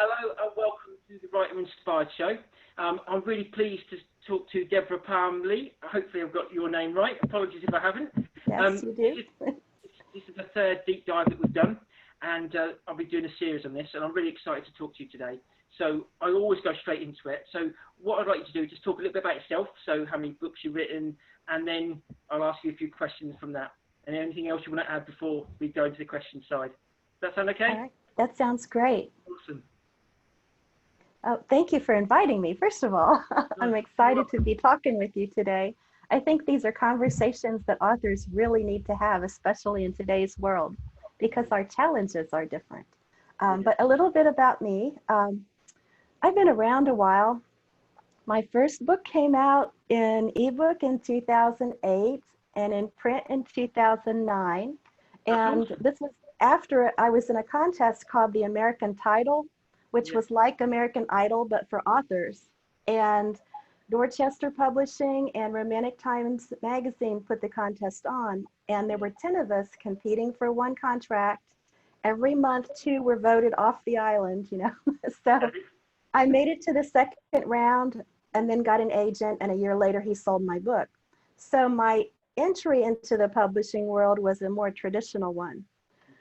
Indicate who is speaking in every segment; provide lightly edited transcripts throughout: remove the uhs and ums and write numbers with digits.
Speaker 1: Hello and welcome to the Writer Inspired Show. I'm really pleased to talk to Debra Parmley. Hopefully I've got your name right. Apologies if I haven't.
Speaker 2: Yes, you do.
Speaker 1: This is the third deep dive that we've done, and I'll be doing a series on this, and I'm really excited to talk to you today. So I always go straight into it. So what I'd like you to do is just talk a little bit about yourself, so how many books you've written, and then I'll ask you a few questions from that. And anything else you want to add before we go into the question side. Does that sound okay?
Speaker 2: All right. That sounds great.
Speaker 1: Awesome.
Speaker 2: Oh, thank you for inviting me, first of all. I'm excited to be talking with you today. I think these are conversations that authors really need to have, especially in today's world, because our challenges are different. But a little bit about me. I've been around a while. My first book came out in ebook in 2008 and in print in 2009. And this was after I was in a contest called the American Title, which was like American Idol, but for authors. And Dorchester Publishing and Romantic Times Magazine put the contest on. And there were 10 of us competing for one contract. Every month, 2 were voted off the island, you know. So I made it to the second round and then got an agent. And a year later, he sold my book. So my entry into the publishing world was a more traditional one.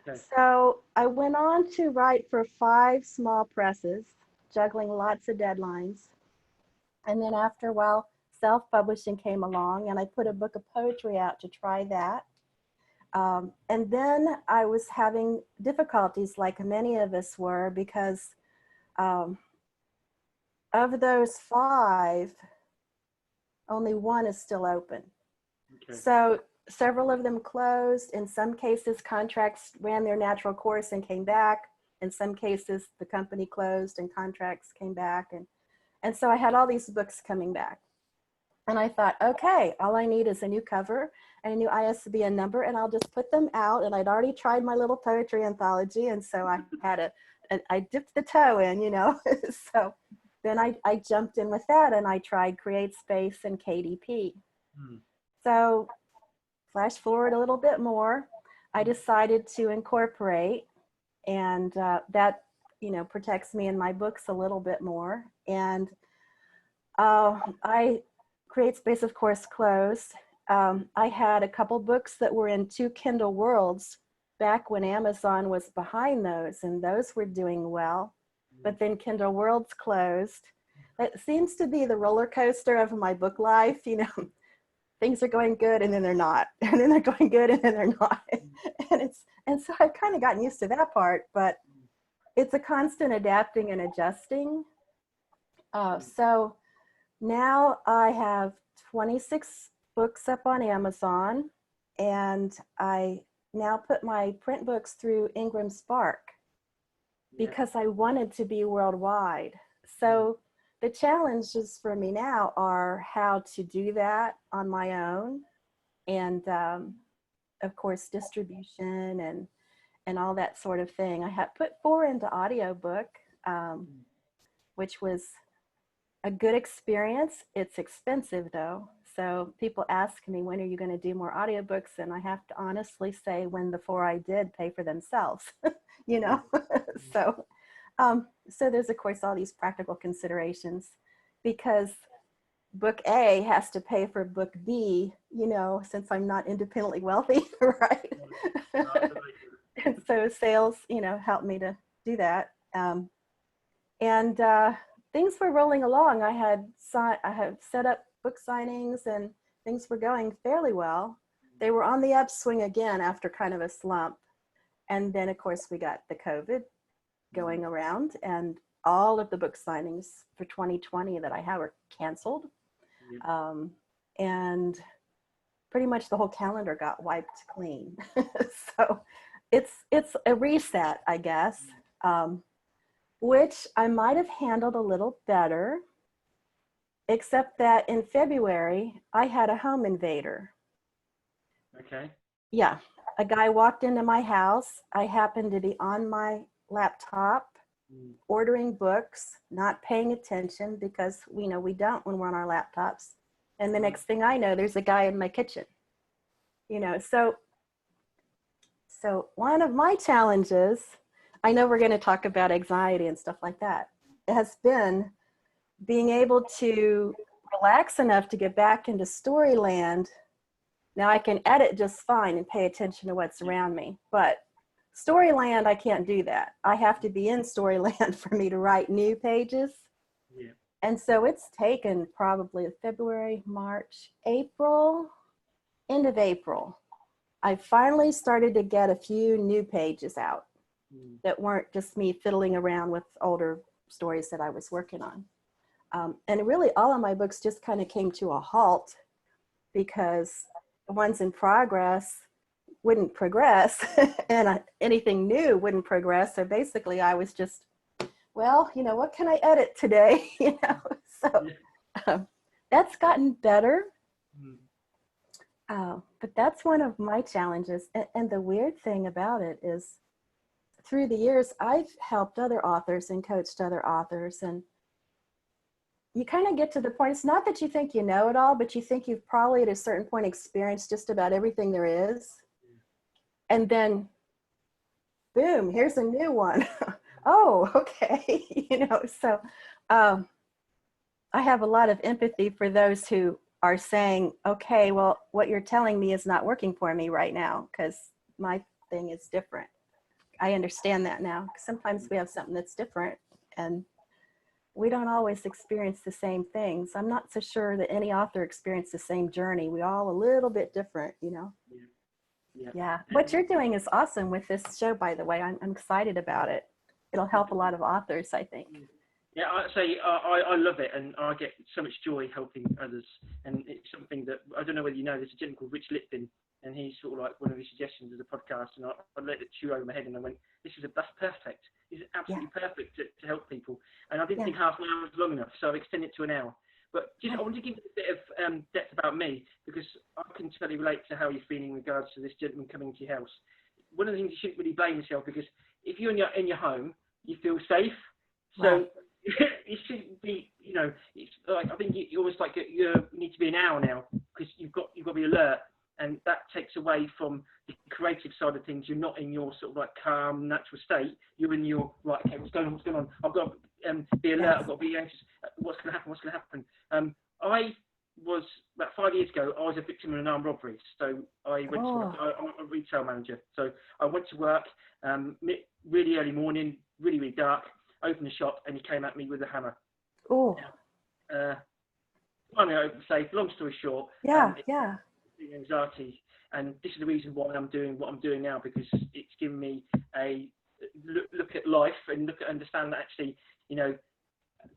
Speaker 2: Okay. So I went on to write for 5 small presses, juggling lots of deadlines. And then after a while, self-publishing came along and I put a book of poetry out to try that. And then I was having difficulties like many of us were because of those 5, only 1 is still open. Okay. So several of them closed. In some cases, contracts ran their natural course and came back. In some cases, the company closed and contracts came back. And so I had all these books coming back. And I thought, okay, all I need is a new cover and a new ISBN number, and I'll just put them out. And I'd already tried my little poetry anthology. And so I had I dipped the toe in, you know. So then I jumped in with that and I tried Create Space and KDP. So flash forward a little bit more, I decided to incorporate, and that, you know, protects me in my books a little bit more. And I Create Space, of course, closed. I had a couple books that were in 2 Kindle Worlds back when Amazon was behind those, and those were doing well. But then Kindle Worlds closed. It seems to be the roller coaster of my book life, you know. Things are going good and then they're not, and then they're going good and then they're not. And so I've kind of gotten used to that part, but it's a constant adapting and adjusting. So now I have 26 books up on Amazon, and I now put my print books through Ingram Spark because I wanted to be worldwide. So the challenges for me now are how to do that on my own, and of course distribution and all that sort of thing. I had put 4 into audiobook, which was a good experience. It's expensive though. So people ask me, when are you going to do more audiobooks? And I have to honestly say, when the 4 I did pay for themselves, you know. So there's, of course, all these practical considerations, because book A has to pay for book B, you know, since I'm not independently wealthy, right? And so sales, you know, helped me to do that. And things were rolling along. I had set up book signings and things were going fairly well. They were on the upswing again after kind of a slump. And then, of course, we got the COVID going around, and all of the book signings for 2020 that I have are canceled. And pretty much the whole calendar got wiped clean. So it's a reset, I guess, which I might have handled a little better, except that in February, I had a home invader.
Speaker 1: Okay.
Speaker 2: Yeah, a guy walked into my house. I happened to be on my laptop ordering books, not paying attention, because we know we don't when we're on our laptops. And the next thing I know, there's a guy in my kitchen, you know. So one of my challenges I know we're going to talk about anxiety and stuff like that. It has been being able to relax enough to get back into storyland. Now I can edit just fine and pay attention to what's around me, but storyland, I can't do that. I have to be in storyland for me to write new pages.
Speaker 1: Yeah.
Speaker 2: And so it's taken probably February, March, April, end of April. I finally started to get a few new pages out that weren't just me fiddling around with older stories that I was working on. And really all of my books just kind of came to a halt because the ones in progress wouldn't progress and anything new wouldn't progress. So basically I was just, well, you know, what can I edit today? You know, so that's gotten better. But that's one of my challenges. And the weird thing about it is through the years, I've helped other authors and coached other authors, and you kind of get to the point, it's not that you think you know it all, but you think you've probably at a certain point experienced just about everything there is. And then, boom, here's a new one. Oh, okay. You know, so I have a lot of empathy for those who are saying, okay, well, what you're telling me is not working for me right now because my thing is different. I understand that now. Sometimes we have something that's different and we don't always experience the same things. I'm not so sure that any author experienced the same journey. We're all a little bit different, you know? Yeah. What you're doing is awesome with this show, by the way. I'm excited about it. It'll help a lot of authors, I think.
Speaker 1: Yeah, I love it, and I get so much joy helping others. And it's something that, I don't know whether you know, there's a gentleman called Rich Lipton, and he's sort of like one of his suggestions as a podcast, and I let it chew over my head, and I went, that's perfect. This is absolutely perfect to help people. And I didn't think half an hour was long enough, so I've extended it to an hour. But just, I want to give you a bit of depth about me, because I can totally relate to how you're feeling in regards to this gentleman coming to your house. One of the things you shouldn't really blame yourself, because if you're in your home, you feel safe. So it shouldn't be, you know, it's like, I think you almost like you need to be an owl now, because you've got to be alert, and that takes away from the creative side of things. You're not in your sort of like calm, natural state. You're in your, right, okay, what's going on? I've got to be alert. I've got to be anxious. What's going to happen? I was, about 5 years ago, I was a victim of an armed robbery. So I went to work. I'm a retail manager. So I went to work really early morning, really, really dark, opened the shop, and he came at me with a hammer. Oh. Finally, I opened the safe. Long story short. Anxiety, and this is the reason why I'm doing what I'm doing now, because it's given me a look at life and understand that actually, you know,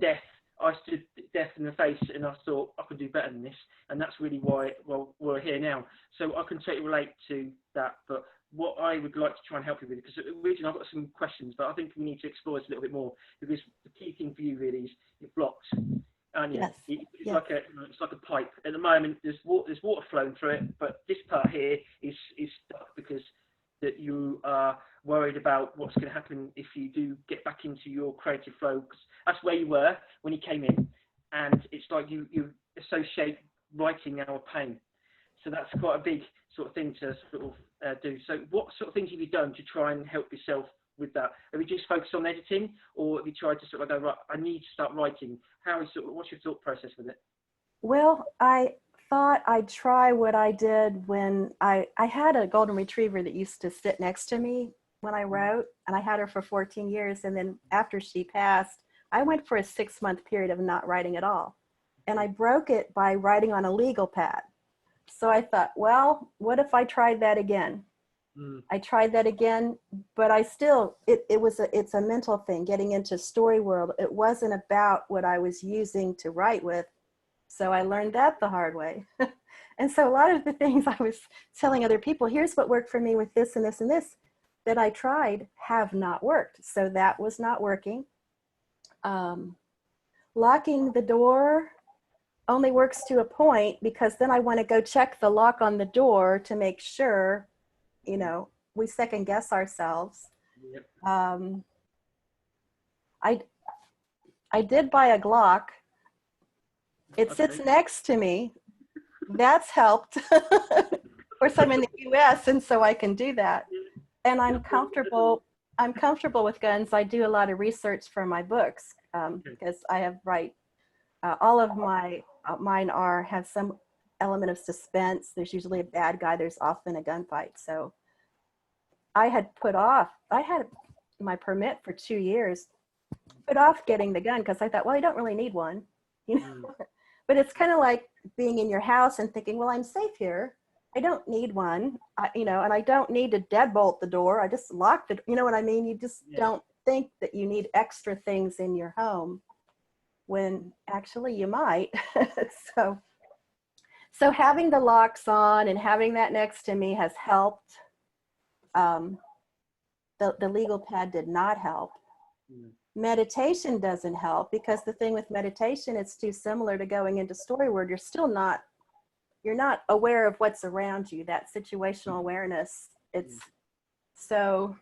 Speaker 1: death. I stood death in the face, and I thought I could do better than this, and that's really why we're here now. So I can totally relate to that. But what I would like to try and help you with, because originally I've got some questions, but I think we need to explore this a little bit more, because the key thing for you really is you're blocked. And it's like a pipe. At the moment, there's water flowing through it, but this part here is stuck because that you are worried about what's going to happen if you do get back into your creative flow. Cause that's where you were when you came in, and it's like you associate writing now with pain. So that's quite a big sort of thing to sort of do. So what sort of things have you done to try and help yourself with that? Have you just focused on editing, or have you tried to sort of go, right, I need to start writing? What's your thought process with it?
Speaker 2: Well, I thought I'd try what I did when I had a golden retriever that used to sit next to me when I wrote, and I had her for 14 years. And then after she passed, I went for a 6-month period of not writing at all. And I broke it by writing on a legal pad. So I thought, well, what if I tried that again? I tried that again, but I still, it's a mental thing, getting into story world. It wasn't about what I was using to write with. So I learned that the hard way. And so a lot of the things I was telling other people, here's what worked for me with this and this and this, that I tried have not worked. So that was not working. Locking the door only works to a point, because then I want to go check the lock on the door to make sure, you know, we second guess ourselves. Yep. I did buy a Glock. It sits next to me. That's helped. Of course, I'm in the US, and so I can do that. And I'm comfortable I'm comfortable with guns. I do a lot of research for my books
Speaker 1: Okay.
Speaker 2: because I have all of mine have some element of suspense. There's usually a bad guy. There's often a gunfight. So I had my permit for 2 years, put off getting the gun because I thought, well, I don't really need one, you know.
Speaker 1: Mm.
Speaker 2: But it's kind of like being in your house and thinking, well, I'm safe here. I don't need one, and I don't need to deadbolt the door. I just lock the, you know what I mean? You just
Speaker 1: Yeah.
Speaker 2: don't think that you need extra things in your home when actually you might. so, so having the locks on and having that next to me has helped. Um, the legal pad did not help.
Speaker 1: Mm.
Speaker 2: Meditation doesn't help because the thing with meditation, it's too similar to going into story word. You're not aware of what's around you, that situational awareness. It's so,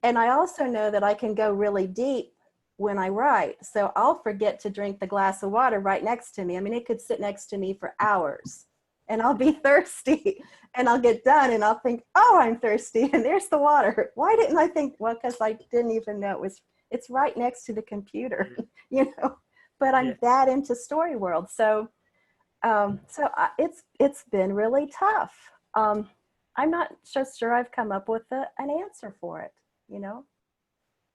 Speaker 2: and I also know that I can go really deep when I write. So I'll forget to drink the glass of water right next to me. I mean, it could sit next to me for hours and I'll be thirsty and I'll get done and I'll think, oh, I'm thirsty. And there's the water. Why didn't I think? Well, because I didn't even know it's right next to the computer, but I'm that into story world. So it's been really tough. I'm not so sure I've come up with an answer for it.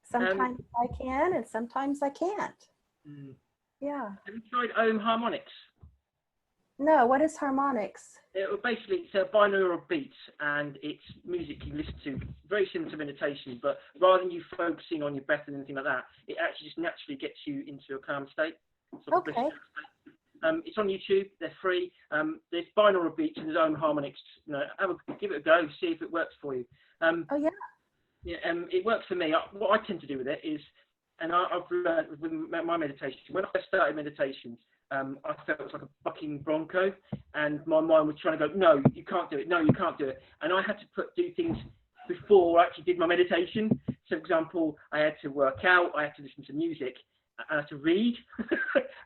Speaker 2: Sometimes I can, and sometimes I can't.
Speaker 1: Mm.
Speaker 2: Yeah.
Speaker 1: Have you tried harmonics?
Speaker 2: No. What is harmonics?
Speaker 1: Basically, it's a binaural beats, and it's music you listen to, very similar to meditation, but rather than you focusing on your breath and anything like that, it actually just naturally gets you into a calm state.
Speaker 2: Okay.
Speaker 1: It's on YouTube. They're free. There's binaural beats and there's own harmonics. Give it a go. See if it works for you.
Speaker 2: Oh yeah.
Speaker 1: Yeah. It works for me. What I tend to do with it is, and I've learned with my meditation. When I first started meditations, I felt it was like a bucking bronco, and my mind was trying to go, no, you can't do it. No, you can't do it. And I had to do things before I actually did my meditation. So, for example, I had to work out. I had to listen to music. I have to read,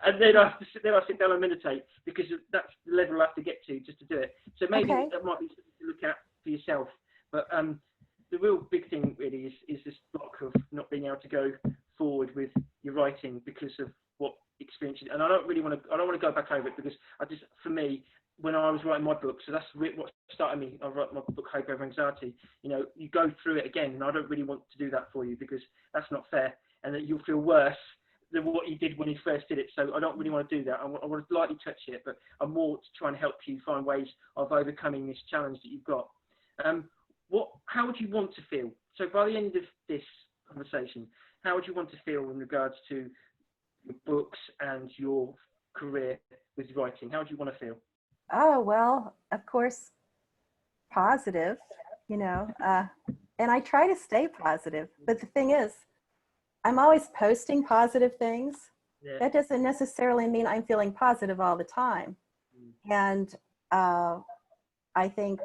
Speaker 1: and then I sit down and meditate because that's the level I have to get to just to do it. So maybe that might be something to look at for yourself. But the real big thing really is this block of not being able to go forward with your writing because of what experience. And I don't want to go back over it because for me, when I was writing my book, so that's what started me. I wrote my book, Hope Over Anxiety. You go through it again, and I don't really want to do that for you because that's not fair, and that you'll feel worse than what you did when you first did it. So I don't really want to do that. I want to lightly touch it, but I'm more to try and help you find ways of overcoming this challenge that you've got. How would you want to feel? So by the end of this conversation, how would you want to feel in regards to your books and your career with writing? How would you want to feel?
Speaker 2: Oh, well, of course, positive, and I try to stay positive. But the thing is, I'm always posting positive things.
Speaker 1: Yeah.
Speaker 2: That doesn't necessarily mean I'm feeling positive all the time. And I think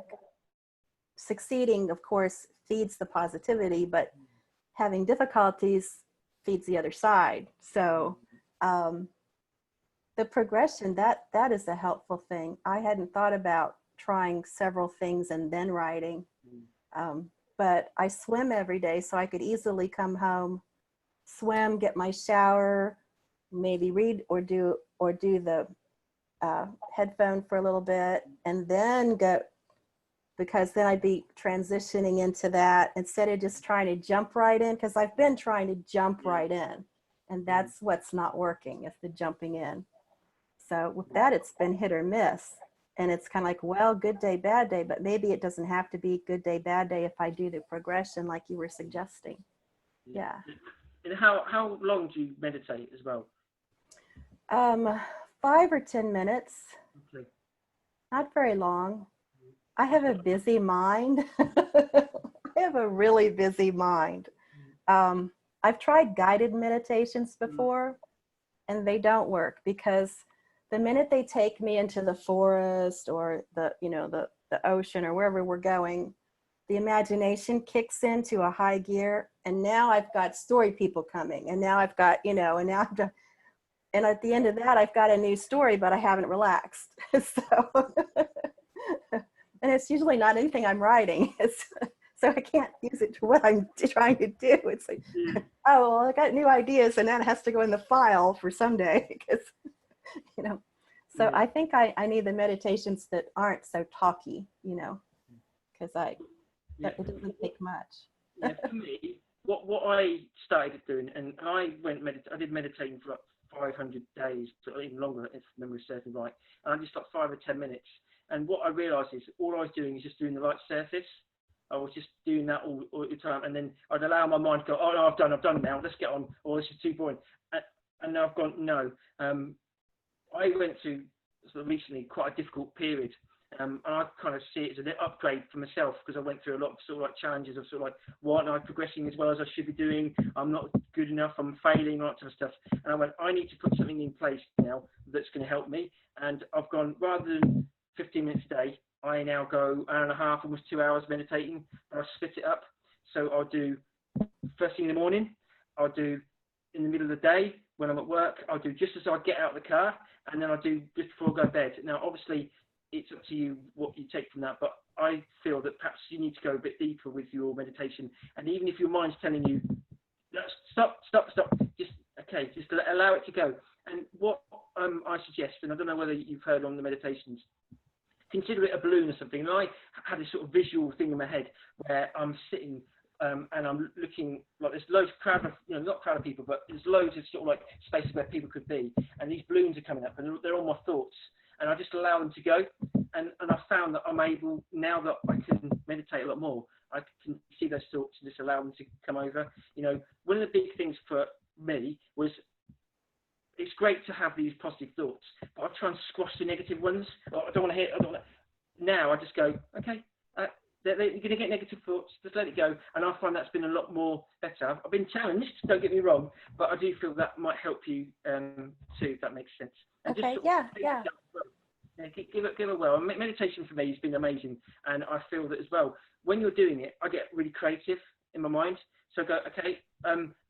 Speaker 2: succeeding, of course, feeds the positivity, but having difficulties feeds the other side. So the progression, that is a helpful thing. I hadn't thought about trying several things and then writing. But I swim every day, so I could easily come home, swim, get my shower, maybe read or do the headphone for a little bit, and then go, because then I'd be transitioning into that instead of just trying to jump right in, because I've been trying to jump right in, and that's what's not working, is the jumping in. So with that, it's been hit or miss. And it's kind of like, well, good day, bad day, but maybe it doesn't have to be good day, bad day if I do the progression like you were suggesting. Yeah.
Speaker 1: And how long do you meditate as well?
Speaker 2: 5 or 10 minutes. Okay. Not very long. I have a busy mind. I have a really busy mind. I've tried guided meditations before, and they don't work because the minute they take me into the forest or the ocean or wherever we're going, the imagination kicks into a high gear, and now I've got story people coming, and now I've got, and at the end of that, I've got a new story, but I haven't relaxed. So, and it's usually not anything I'm writing. so I can't use it to what I'm trying to do. It's like,
Speaker 1: Yeah.
Speaker 2: oh, well, I got new ideas, and that has to go in the file for someday, because, you know. So
Speaker 1: Yeah.
Speaker 2: I think I need the meditations that aren't so talky, because
Speaker 1: Yeah.
Speaker 2: it doesn't take much.
Speaker 1: Yeah, for me, what I started doing, and I did meditating for like 500 days, or even longer, if memory serves me right. And I just like 5 or 10 minutes. And what I realised is all I was doing is just doing the light surface. I was just doing that all the time, and then I'd allow my mind to go, oh no, I've done now. Let's get on. Or this is too boring. And now I've gone, no. I went through sort of recently quite a difficult period. And I kind of see it as an upgrade for myself, because I went through a lot of sort of like challenges of sort of like, why aren't I progressing as well as I should be doing? I'm not good enough. I'm failing, all that sort of stuff. And I went, I need to put something in place now that's going to help me. And I've gone, rather than 15 minutes a day, I now go hour and a half, almost 2 hours meditating. And I split it up. So I'll do first thing in the morning. I'll do in the middle of the day when I'm at work. I'll do just as I get out of the car, and then I'll do just before I go to bed. Now, obviously, it's up to you what you take from that, but I feel that perhaps you need to go a bit deeper with your meditation. And even if your mind's telling you, stop, just allow it to go. And what I suggest, and I don't know whether you've heard on the meditations, consider it a balloon or something. And I had this sort of visual thing in my head where I'm sitting and I'm looking, like there's loads of crowd of, not crowd of people, but there's loads of sort of like spaces where people could be. And these balloons are coming up, and they're all my thoughts. And I just allow them to go. And I found that I'm able, now that I can meditate a lot more, I can see those thoughts and just allow them to come over. One of the big things for me was, it's great to have these positive thoughts, but I try and squash the negative ones. I don't want to hear it. Now I just go, okay, you're going to get negative thoughts, just let it go. And I find that's been a lot more better. I've been challenged, don't get me wrong, but I do feel that might help you too, if that makes sense. And
Speaker 2: Okay,
Speaker 1: just
Speaker 2: yeah.
Speaker 1: give it a whirl. Meditation for me has been amazing, and I feel that as well. When you're doing it, I get really creative in my mind. So I go, okay,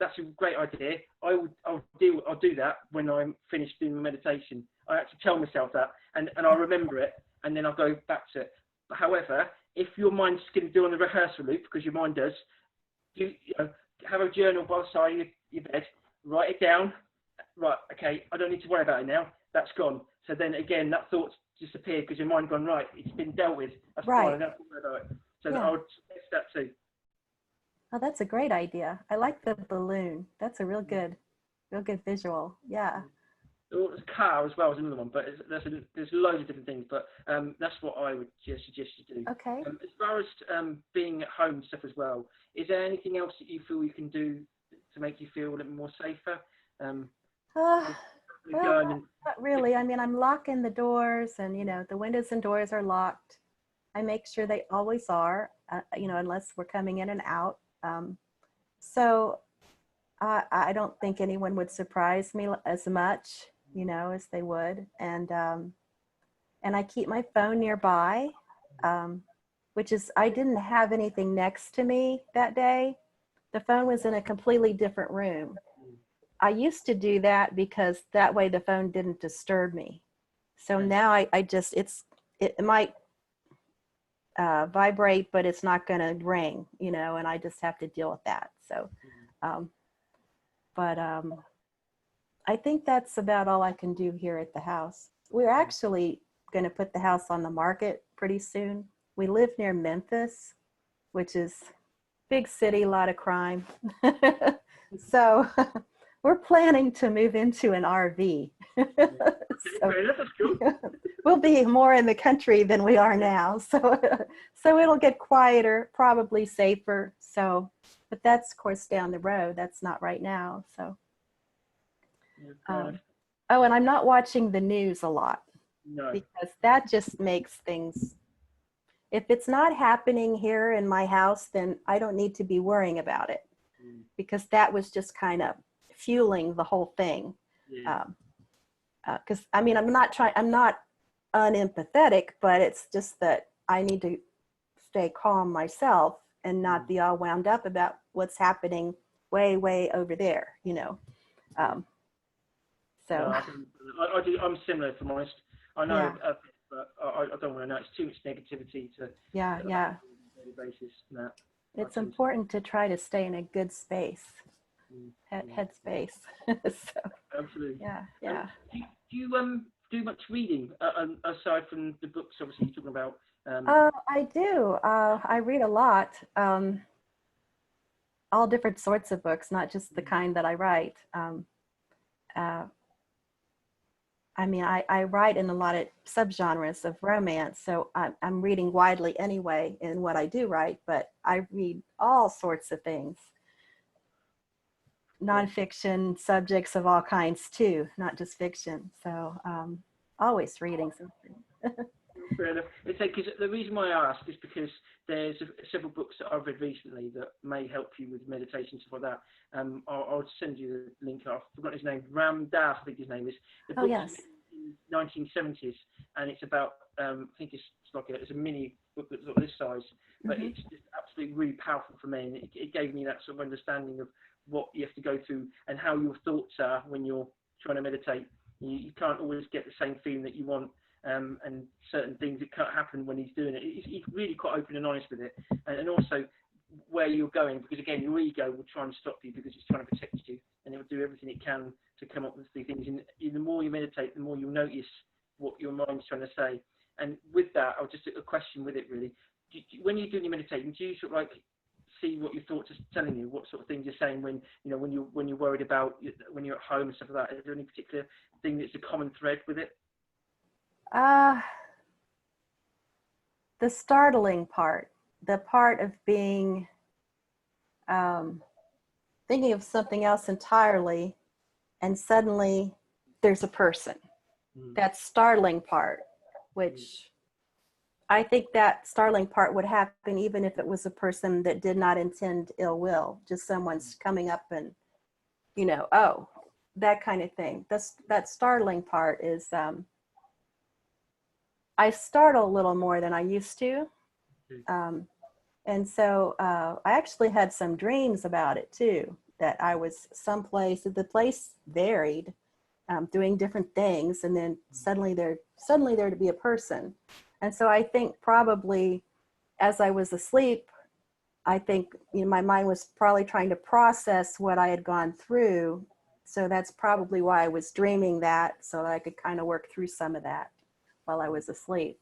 Speaker 1: that's a great idea. I'll do that when I'm finished doing the meditation. I actually tell myself that, and I'll remember it, and then I'll go back to it. But however, if your mind's going to do on the rehearsal loop, because your mind does, have a journal by the side of your bed, write it down. Right, okay, I don't need to worry about it now. That's gone. So then again, that thought's disappeared because your mind's gone, right, it's been dealt with. That's fine, I don't have to worry about it. So I would suggest that too.
Speaker 2: Oh, that's a great idea. I like the balloon. That's a real good visual. Yeah.
Speaker 1: There's a car as well as another one, but there's loads of different things. But that's what I would just suggest you do.
Speaker 2: Okay.
Speaker 1: As far as being at home and stuff as well, is there anything else that you feel you can do to make you feel a little more safer?
Speaker 2: Well, not really. I mean, I'm locking the doors, and the windows and doors are locked. I make sure they always are, unless we're coming in and out. So I don't think anyone would surprise me as much, as they would. And I keep my phone nearby, which is, I didn't have anything next to me that day. The phone was in a completely different room. I used to do that because that way the phone didn't disturb me. So now I just, it might vibrate, but it's not going to ring, and I just have to deal with that. So, but I think that's about all I can do here at the house. We're actually going to put the house on the market pretty soon. We live near Memphis, which is big city, a lot of crime. So we're planning to move into an RV. So we'll be more in the country than we are now. So it'll get quieter, probably safer. So, but that's of course down the road. That's not right now. So. Oh, and I'm not watching the news a lot.
Speaker 1: No.
Speaker 2: Because that just makes things, if it's not happening here in my house, then I don't need to be worrying about it, because that was just kind of fueling the whole thing. Because I mean, I'm not unempathetic, but it's just that I need to stay calm myself and not be all wound up about what's happening way over there, So
Speaker 1: no, I'm similar, if I'm honest. I know, but I don't want to know. It's too much negativity to.
Speaker 2: Yeah.
Speaker 1: On a daily basis. No.
Speaker 2: It's
Speaker 1: Absolutely.
Speaker 2: important to try to stay in a good space,
Speaker 1: Mm.
Speaker 2: head space. So,
Speaker 1: Absolutely.
Speaker 2: yeah,
Speaker 1: Um,
Speaker 2: yeah.
Speaker 1: do you do much reading aside from the books? Obviously, you're talking about.
Speaker 2: I do. I read a lot, all different sorts of books, not just the kind that I write. Uh, I mean, I write in a lot of subgenres of romance, so I'm reading widely anyway in what I do write, but I read all sorts of things,
Speaker 1: Yeah.
Speaker 2: nonfiction subjects of all kinds too, not just fiction. So always reading something.
Speaker 1: Fair enough. It's like, 'cause the reason why I ask is because there's several books that I've read recently that may help you with meditation, stuff like that. I'll send you the link. I've forgotten his name. Ram Dass, I think his name is. The
Speaker 2: Oh,
Speaker 1: book's
Speaker 2: yes.
Speaker 1: in 1970s, and it's about. I think it's like it's a mini book that's like this size, but
Speaker 2: Mm-hmm.
Speaker 1: it's just absolutely really powerful for me, and it gave me that sort of understanding of what you have to go through and how your thoughts are when you're trying to meditate. You can't always get the same feeling that you want. And certain things that can't happen when he's doing it. He's really quite open and honest with it, and also where you're going, because again, your ego will try and stop you because it's trying to protect you, and it will do everything it can to come up with these things. And the more you meditate, the more you'll notice what your mind's trying to say. And with that, I'll just a question with it really. When you're doing your meditating, do you sort of like see what your thoughts are telling you? What sort of things you're saying when you're worried about when you're at home and stuff like that? Is there any particular thing that's a common thread with it?
Speaker 2: Uh, the startling part, the part of being um, thinking of something else entirely, and suddenly there's a person.
Speaker 1: Mm.
Speaker 2: That startling part, which I think that startling part would happen even if it was a person that did not intend ill will, just someone's coming up and, oh, that kind of thing. That startling part is, I startle a little more than I used to. Um, and so I actually had some dreams about it too, that I was someplace, the place varied, doing different things, and then suddenly there to be a person. And so I think probably as I was asleep, I think my mind was probably trying to process what I had gone through. So that's probably why I was dreaming that, so that I could kind of work through some of that while I was asleep.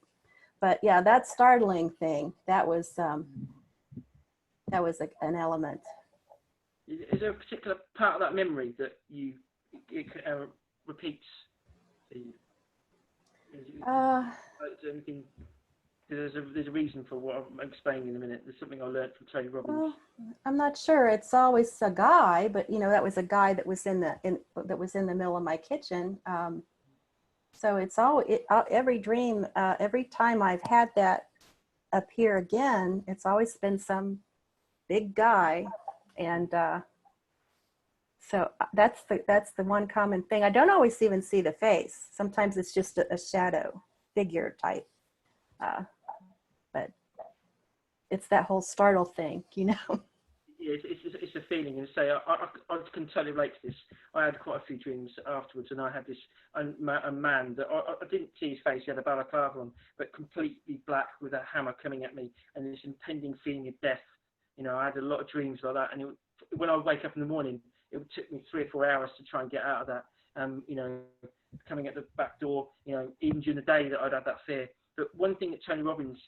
Speaker 2: But yeah, that startling thing, that was an element.
Speaker 1: Is there a particular part of that memory that it repeats? Is
Speaker 2: Uh,
Speaker 1: there anything? There's a reason for what I'm explaining in a minute. There's something I learned from Tony Robbins.
Speaker 2: well, I'm not sure. It's always a guy, but that was a guy that was in the middle of my kitchen. So it's every dream, every time I've had that appear again, it's always been some big guy, and so that's the one common thing. I don't always even see the face. Sometimes it's just a shadow figure type, uh, but it's that whole startle thing.
Speaker 1: Yeah, it's a feeling, and say I can totally relate to this. I had quite a few dreams afterwards, and I had this a man that I didn't see his face. He had a balaclava on, but completely black with a hammer coming at me, and this impending feeling of death. I had a lot of dreams like that, and when I would wake up in the morning, it would take me 3 or 4 hours to try and get out of that. Coming at the back door, even during the day that I'd have that fear. But one thing that Tony Robbins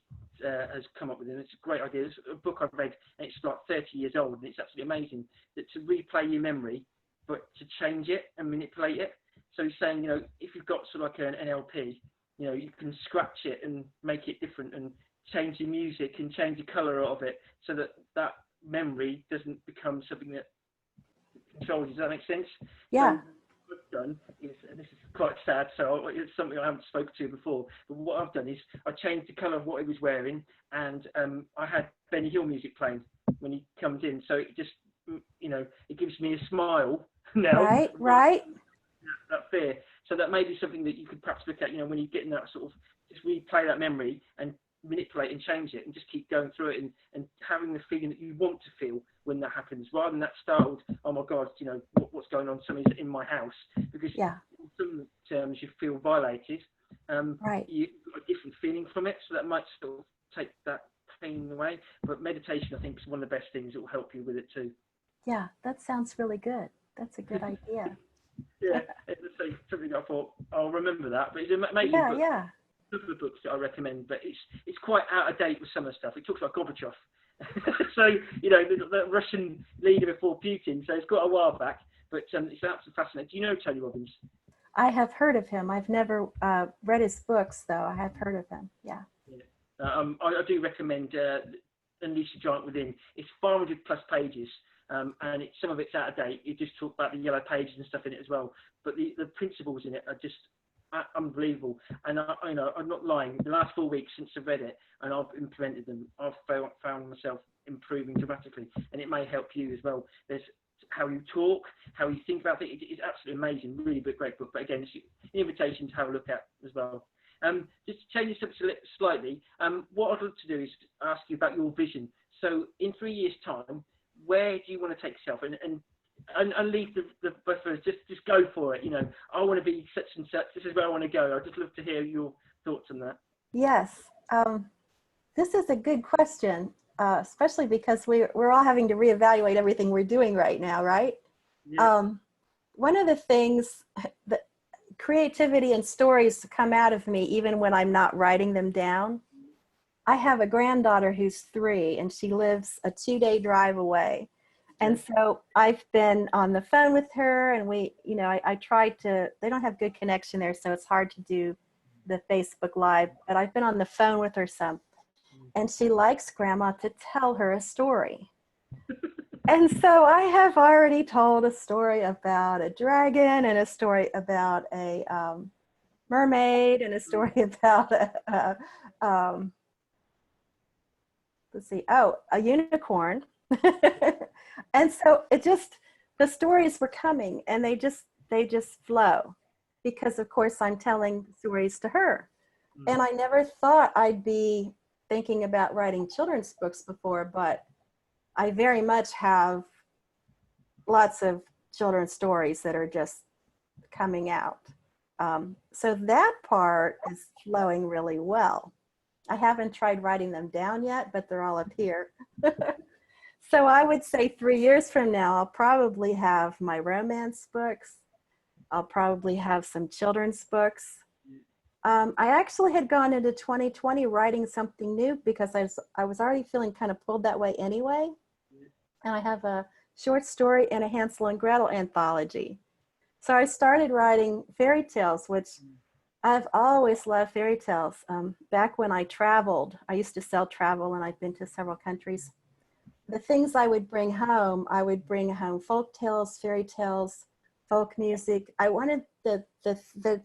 Speaker 1: has come up with, and it's a great idea. It's a book I've read, and it's like 30 years old, and it's absolutely amazing. That to replay your memory, but to change it and manipulate it. So he's saying, if you've got sort of like an NLP, you can scratch it and make it different, and change the music and change the color of it, so that memory doesn't become something that controls. Does that make sense?
Speaker 2: Yeah.
Speaker 1: So what I've done is, and this is quite sad, so it's something I haven't spoken to before, but what I've done is I changed the colour of what he was wearing, and I had Benny Hill music playing when he comes in, so it just, it gives me a smile now.
Speaker 2: Right.
Speaker 1: That fear. So that may be something that you could perhaps look at, when you get in that sort of, just replay that memory and manipulate and change it, and just keep going through it, and having the feeling that you want to feel when that happens, rather than that startled, oh my God, what's going on, somebody's in my house, because
Speaker 2: Yeah.
Speaker 1: in some terms you feel violated,
Speaker 2: Right.
Speaker 1: you got a different feeling from it, so that might sort of take that pain away. But meditation, I think, is one of the best things that will help you with it too.
Speaker 2: Yeah, that sounds really good. That's a good idea.
Speaker 1: Yeah, it's something I thought I'll remember that. But it's an amazing
Speaker 2: Yeah,
Speaker 1: book.
Speaker 2: yeah.
Speaker 1: Some of the books that I recommend, but it's quite out of date with some of the stuff. It talks about Gorbachev, so the Russian leader before Putin. So it's got a while back, but it's absolutely fascinating. Do you know Tony Robbins?
Speaker 2: I have heard of him. I've never read his books, though. I have heard of him. Yeah.
Speaker 1: I do recommend Unleash the Giant Within. It's 500 plus pages, and some of it's out of date. You just talk about the yellow pages and stuff in it as well. But the principles in it are just unbelievable. And I'm not lying. The last 4 weeks since I've read it and I've implemented them, I've found myself improving dramatically, and it may help you as well. There's how you talk, how you think about things. It's absolutely amazing. Really great book. But again, it's an invitation to have a look at as well. Just to change this up slightly, what I'd love to do is ask you about your vision. So in 3 years' time, where do you want to take yourself? And leave the buffers, just go for it. I want to be such and such. This is where I want to go. I'd just love to hear your thoughts on that.
Speaker 2: Yes. This is a good question, especially because we're all having to reevaluate everything we're doing right now, right?
Speaker 1: Yeah.
Speaker 2: One of the things that creativity and stories come out of me even when I'm not writing them down. I have a granddaughter who's 3, and she lives a 2-day drive away. And so I've been on the phone with her, and I tried to, they don't have good connection there, so it's hard to do the Facebook Live, but I've been on the phone with her some, and she likes Grandma to tell her a story. And so I have already told a story about a dragon, and a story about a mermaid, and a story about a unicorn. And so the stories were coming, and they just flow, because of course I'm telling stories to her. And I never thought I'd be thinking about writing children's books before, but I very much have lots of children's stories that are just coming out. So that part is flowing really well. I haven't tried writing them down yet, but they're all up here. So I would say 3 years from now, I'll probably have my romance books. I'll probably have some children's books. I actually had gone into 2020 writing something new, because I was already feeling kind of pulled that way anyway. And I have a short story and a Hansel and Gretel anthology. So I started writing fairy tales, which I've always loved fairy tales. Back when I traveled, I used to sell travel, and I've been to several countries. The things I would bring home folk tales, fairy tales, folk music. I wanted the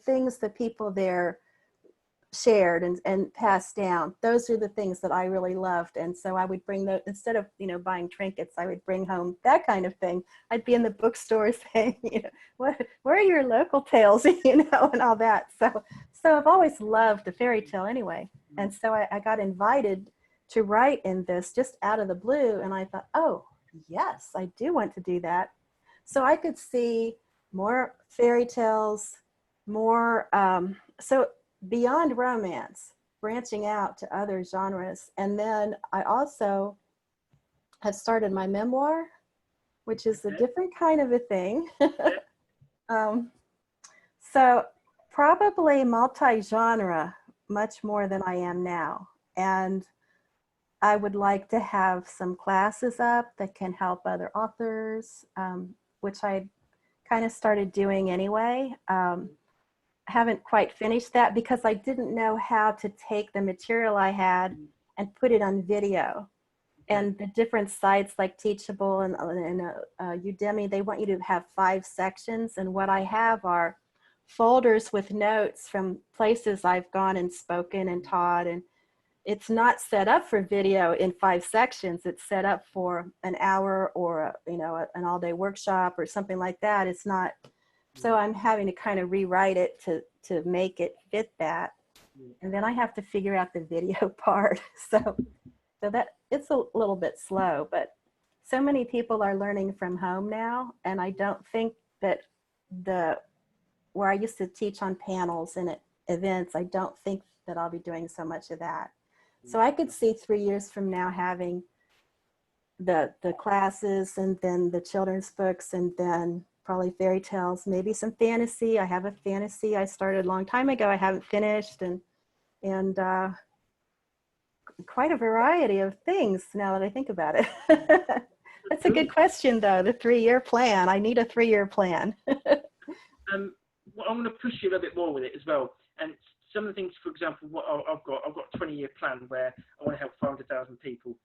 Speaker 2: things that people there shared and passed down. Those are the things that I really loved. And so I would bring those, instead of, buying trinkets, I would bring home that kind of thing. I'd be in the bookstore saying, where are your local tales, and all that. So I've always loved a fairy tale anyway. And so I got invited to write in this just out of the blue. And I thought, oh, yes, I do want to do that. So I could see more fairy tales, more, so beyond romance, branching out to other genres. And then I also have started my memoir, which is a different kind of a thing. So probably multi-genre, much more than I am now. And I would like to have some classes up that can help other authors, which I kind of started doing anyway. Haven't quite finished that because I didn't know how to take the material I had and put it on video. And the different sites like Teachable and Udemy, they want you to have 5 sections. And what I have are folders with notes from places I've gone and spoken and taught. And it's not set up for video in 5 sections. It's set up for an hour or an all-day workshop or something like that. It's not. So I'm having to kind of rewrite it to make it fit that. And then I have to figure out the video part. So that it's a little bit slow, but so many people are learning from home now. And I don't think that where I used to teach on panels and at events, I don't think that I'll be doing so much of that. So I could see 3 years from now having the classes, and then the children's books, and then probably fairy tales, maybe some fantasy. I have a fantasy I started a long time ago. I haven't finished, and quite a variety of things now that I think about it. That's a good question, though, the 3-year plan. I need a 3-year plan.
Speaker 1: Well, I'm going to push you a little bit more with it as well. And some of the things, for example, what I've got a 20-year plan where I want to help 500,000 people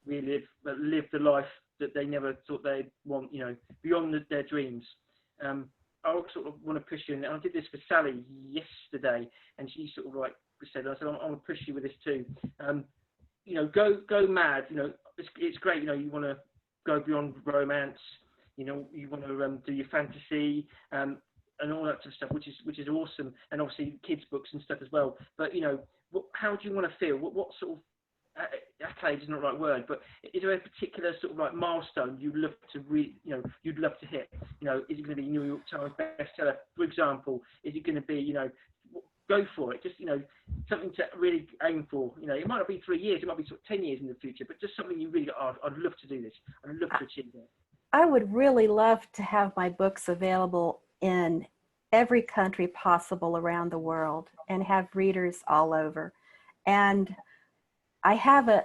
Speaker 1: really live the life that they never thought they'd want, you know, beyond their dreams. I sort of want to push you, and I did this for Sally yesterday, and she sort of like said, I want to push you with this too. You know, go mad. You know, it's great. You know, you want to go beyond romance. You know, you want to do your fantasy and all that sort of stuff, which is awesome, and obviously kids books and stuff as well. But you know, how do you want to feel? What sort of accolade is not the right word, but is there a particular sort of like milestone you'd love to you'd love to hit? You know, is it going to be New York Times bestseller, for example? Is it going to be, you know, go for it? Just, you know, something to really aim for. You know, it might not be 3 years, it might be sort of 10 years in the future, but just something you really I'd love to do this. I'd love to achieve it.
Speaker 2: I would really love to have my books available in every country possible around the world and have readers all over. And I have a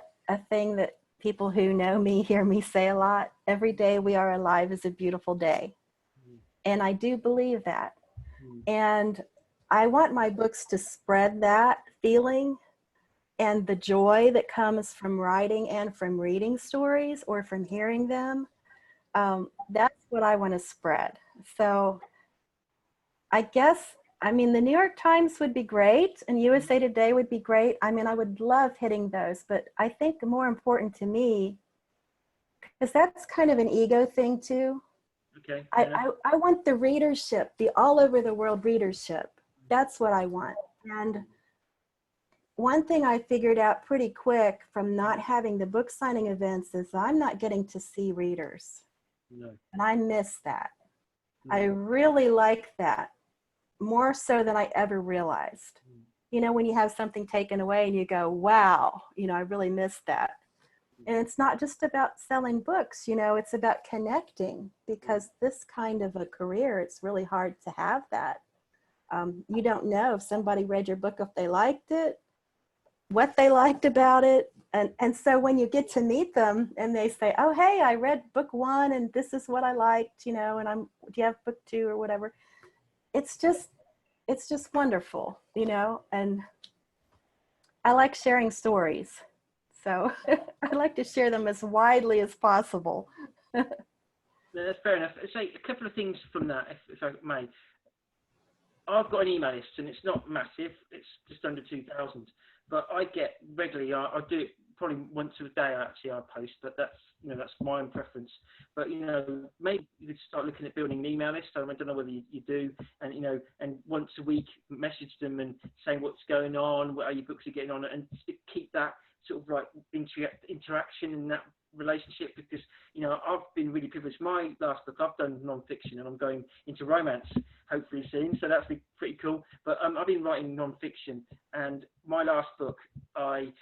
Speaker 2: thing that people who know me hear me say a lot. Every day we are alive is a beautiful day. And I do believe that. And I want my books to spread that feeling and the joy that comes from writing and from reading stories or from hearing them. That's what I want to spread. So I guess, I mean, the New York Times would be great, and USA Today would be great. I mean, I would love hitting those, but I think more important to me, because that's kind of an ego thing too.
Speaker 1: Okay.
Speaker 2: I want the readership, the all over the world readership. That's what I want. And one thing I figured out pretty quick from not having the book signing events is I'm not getting to see readers.
Speaker 1: No.
Speaker 2: And I miss that.
Speaker 1: No.
Speaker 2: I really like that, more so than I ever realized. You know, when you have something taken away and you go, wow, you know, I really missed that. And it's not just about selling books, you know, it's about connecting, because this kind of a career, it's really hard to have that. You don't know if somebody read your book, if they liked it, what they liked about it. And so when you get to meet them and they say, oh, hey, I read book 1 and this is what I liked, you know, and do you have book 2 or whatever? It's just wonderful, you know, and I like sharing stories. So I like to share them as widely as possible.
Speaker 1: No, that's fair enough. Say a couple of things from that, if I may. I've got an email list, and it's not massive. It's just under 2,000. But I get regularly. I do it probably once a day. Actually, I post, but that's, you know, that's my own preference. But you know, maybe you could start looking at building an email list. I don't know whether you do, and you know, and once a week message them and saying what's going on, what are your books are getting on, and keep that sort of like interaction in that relationship, because you know, I've been really privileged. My last book, I've done non-fiction, and I'm going into romance hopefully soon, so that's been pretty cool. But I've been writing non-fiction, and my last book, I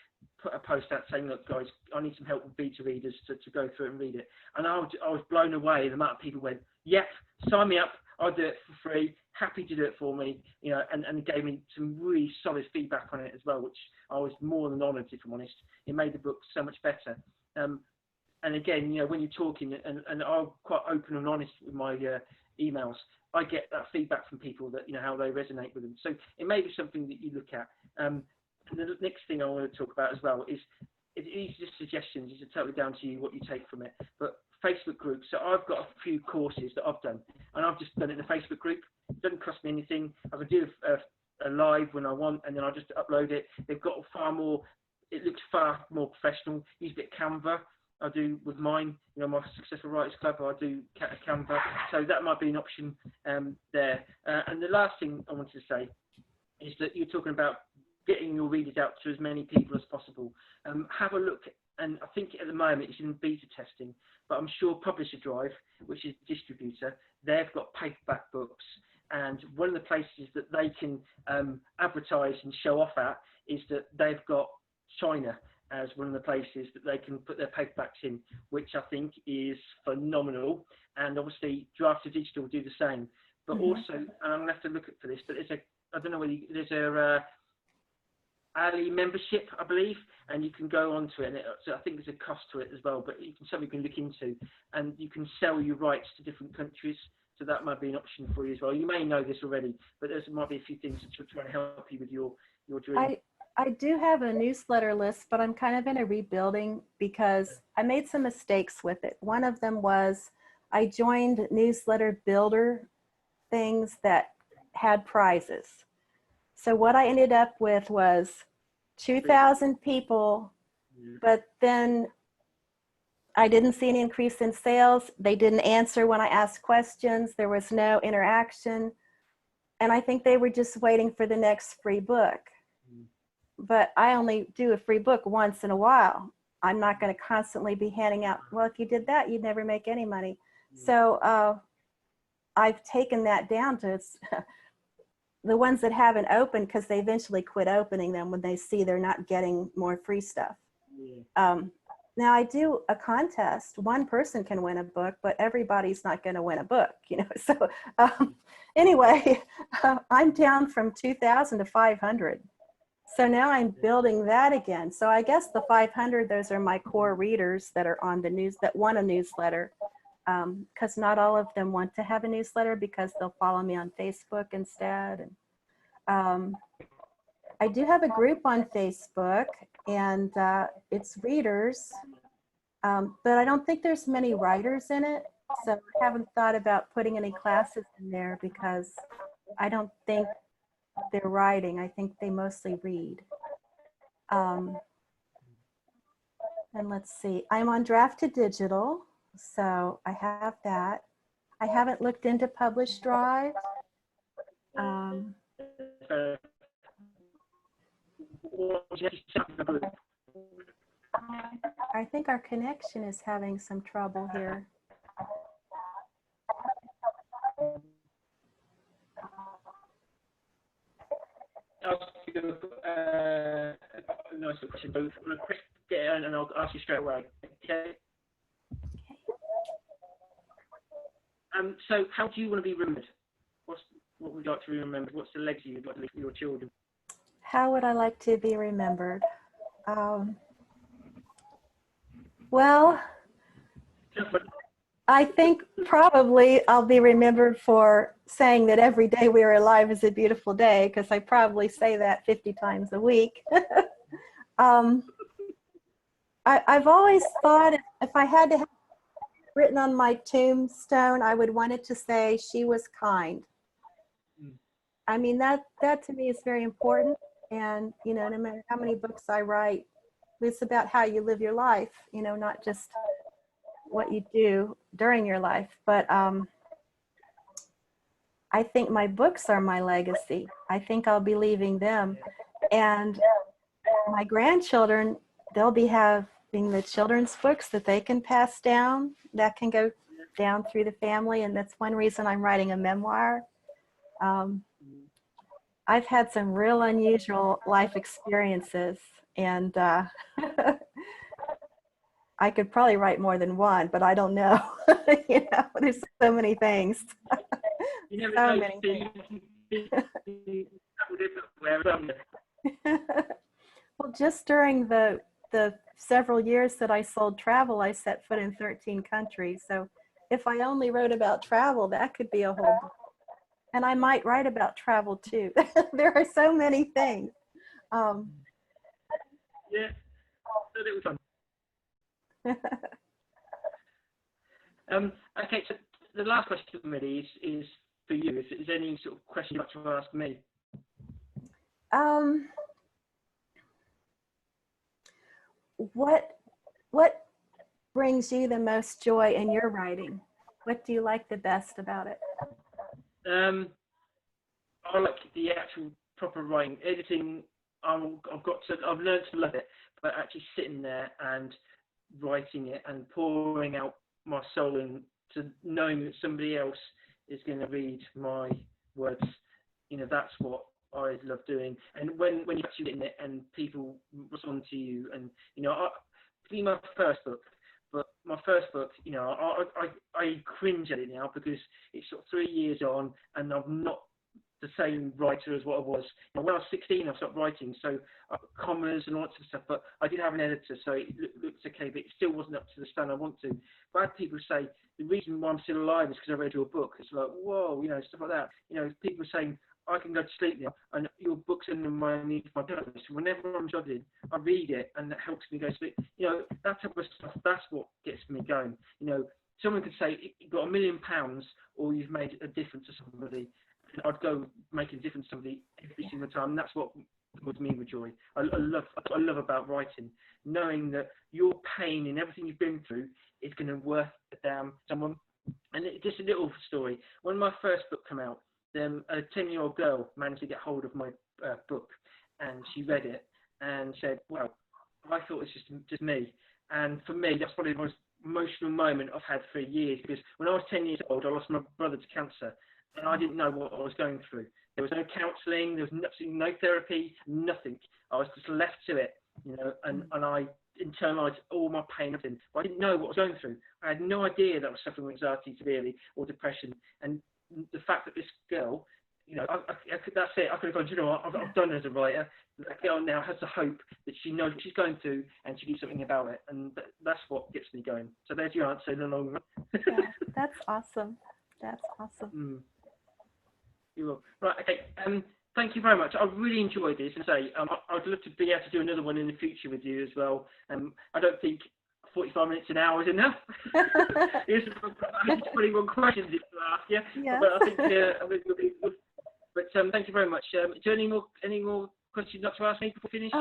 Speaker 1: put a post out saying, look guys, I need some help with beta readers to go through it and read it. And I was blown away the amount of people went, yep, sign me up, I'll do it for free, happy to do it for me, you know, and gave me some really solid feedback on it as well, which I was more than honoured, if I'm honest. It made the book so much better. And again, you know, when you're talking, and I'm quite open and honest with my emails, I get that feedback from people that, you know, how they resonate with them. So it may be something that you look at. And the next thing I want to talk about as well is, it is just suggestions. It's totally down to you what you take from it. But Facebook groups. So I've got a few courses that I've done, and I've just done it in a Facebook group. It doesn't cost me anything. I can do a live when I want, and then I just upload it. They've got it looks far more professional. Use a bit of Canva. I do with mine, you know, my Successful Writers Club, I do Canva, so that might be an option there. And the last thing I wanted to say is that you're talking about getting your readers out to as many people as possible. Have a look, and I think at the moment it's in beta testing, but I'm sure Publisher Drive, which is a distributor, they've got paperback books, and one of the places that they can advertise and show off at is that they've got China as one of the places that they can put their paperbacks in, which I think is phenomenal. And obviously, Draft to Digital do the same. But also, and I'm going to have to look at for this, but I don't know whether there's a Ali membership, I believe, and you can go onto it. And so I think there's a cost to it as well, but something you can look into, and you can sell your rights to different countries. So that might be an option for you as well. You may know this already, but there might be a few things to try and help you with your dream.
Speaker 2: I do have a newsletter list, but I'm kind of in a rebuilding because I made some mistakes with it. One of them was I joined newsletter builder things that had prizes. So what I ended up with was 2,000 people, but then I didn't see any increase in sales. They didn't answer when I asked questions. There was no interaction. And I think they were just waiting for the next free book. But I only do a free book once in a while. I'm not going to constantly be handing out, well, if you did that, you'd never make any money. So I've taken that down to the ones that haven't opened, because they eventually quit opening them when they see they're not getting more free stuff. Now I do a contest. One person can win a book, but everybody's not going to win a book, you know. So anyway, I'm down from 2,000 to 500. So now I'm building that again. So I guess the 500, those are my core readers that are on the news, that want a newsletter. Because not all of them want to have a newsletter because they'll follow me on Facebook instead. And I do have a group on Facebook, and it's readers, but I don't think there's many writers in it. So I haven't thought about putting any classes in there because I don't think they're writing. I think they mostly read. And let's see, I'm on Draft to Digital. So I have that. I haven't looked into Publish Drive. I think our connection is having some trouble here.
Speaker 1: Nice question, both. And I'll ask you straight away. Okay. So how do you want to be remembered? What would you like to be remembered? What's the legacy you'd like to leave for your children?
Speaker 2: How would I like to be remembered? Well, I think probably I'll be remembered for saying that every day we are alive is a beautiful day, because I probably say that 50 times a week. I've always thought if I had to have written on my tombstone, I would want it to say, she was kind. I mean, that to me is very important. And, you know, no matter how many books I write, it's about how you live your life, you know, not just what you do during your life. But I think my books are my legacy. I think I'll be leaving them. And my grandchildren, they'll be having the children's books that they can pass down, that can go down through the family. And that's one reason I'm writing a memoir. I've had some real unusual life experiences, and I could probably write more than one, but I don't know. You know, there's so many things.
Speaker 1: You never
Speaker 2: So
Speaker 1: know.
Speaker 2: many things. Well, just during the several years that I sold travel, I set foot in 13 countries. So if I only wrote about travel, that could be a whole book. And I might write about travel too. There are so many things.
Speaker 1: Yeah, it was fun. Okay, so the last question really is for you. Is there any sort of question you'd like to ask me?
Speaker 2: What brings you the most joy in your writing? What do you like the best about it?
Speaker 1: I like the actual proper writing. Editing, I've learned to love it, but actually sitting there and writing it and pouring out my soul into knowing that somebody else is going to read my words, you know, that's what I love doing. And when you're actually in it and people respond to you, and particularly my first book. But my first book, I cringe at it now because it's sort of 3 years on, and I'm not the same writer as what I was. When I was 16, I stopped writing, so commas and all that sort of stuff. But I did have an editor, so it looked okay, but it still wasn't up to the standard I want to. But I had people say the reason why I'm still alive is because I read your book. It's like, whoa, stuff like that. People saying I can go to sleep now, and your book's in my need for my pillow. So whenever I'm juggling, I read it, and that helps me go to sleep. That type of stuff. That's what gets me going. Someone could say you've got £1 million, or you've made a difference to somebody. I'd go making a difference to somebody every single time. And that's what fills me with joy. I love about writing, knowing that your pain and everything you've been through is going to worth it down someone. And just a little story. When my first book came out, a 10-year-old girl managed to get hold of my book, and she read it and said, "Well, I thought it was just me." And for me, that's probably the most emotional moment I've had for years, because when I was 10 years old, I lost my brother to cancer. And I didn't know what I was going through. There was no counselling, there was absolutely no therapy, nothing. I was just left to it, and I internalised all my pain. But I didn't know what I was going through. I had no idea that I was suffering from anxiety severely or depression. And the fact that this girl, that's it. I could have gone, what, I've done as a writer. That girl now has the hope that she knows what she's going through and she can do something about it. And that's what gets me going. So there's your answer in the long run.
Speaker 2: Yeah, that's awesome. That's awesome.
Speaker 1: You will. Right, okay. Thank you very much. I really enjoyed this, and I'd love to be able to do another one in the future with you as well. I don't think 45 minutes an hour is enough. There's 21 questions to ask you,
Speaker 2: yes.
Speaker 1: But I think we'll be good. But thank you very much. Do you have any more questions you'd like to ask me before we finish?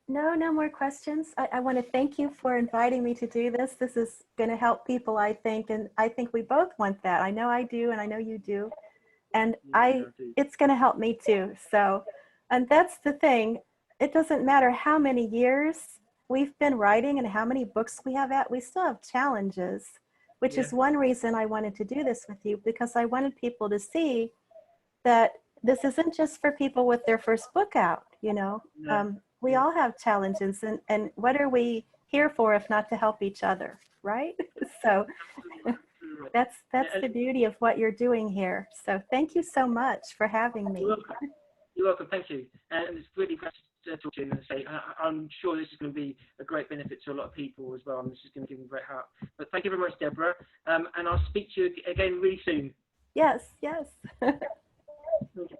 Speaker 2: No more questions. I want to thank you for inviting me to do this. This is going to help people, I think, and I think we both want that. I know I do, and I know you do. And it's going to help me too. So, and that's the thing. It doesn't matter how many years we've been writing and how many books we have we still have challenges, which is one reason I wanted to do this with you, because I wanted people to see that this isn't just for people with their first book out, we all have challenges, and what are we here for if not to help each other, right? So that's the beauty of what you're doing here. So thank you so much for having me.
Speaker 1: You're welcome. Thank you. And it's really great to talk to you and say, I'm sure this is going to be a great benefit to a lot of people as well, and this is going to give them a great help. But thank you very much, Deborah, and I'll speak to you again really soon.
Speaker 2: Yes.
Speaker 1: Okay.